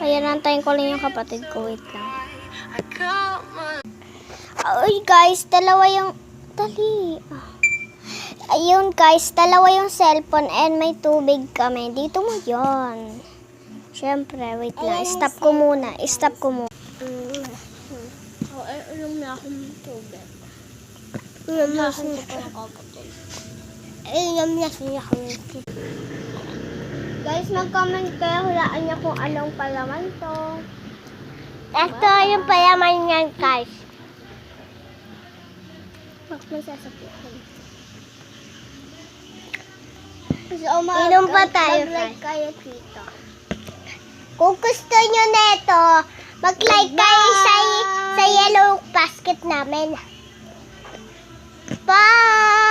Ayan, nantayin ko lang yung kapatid ko. Wait lang. Ay, guys, dalawa yung... Dali. Ayun, guys, dalawa yung cellphone and may tubig kami. Dito mo yon. Siyempre, wait lang. Stop ko muna. Stop ko muna. Alam na akong tubig. Alam na Alam na siya akong tubig. Guys, mag-comment kayo. Hulaan niyo kung anong palaman to. Ito yung palaman niyan, guys. Huwag mo sasabihin. Inom pa tayo, Mag-like kayo dito. Kung gusto nyo neto, mag-like kayo sa yellow basket namin. Bye!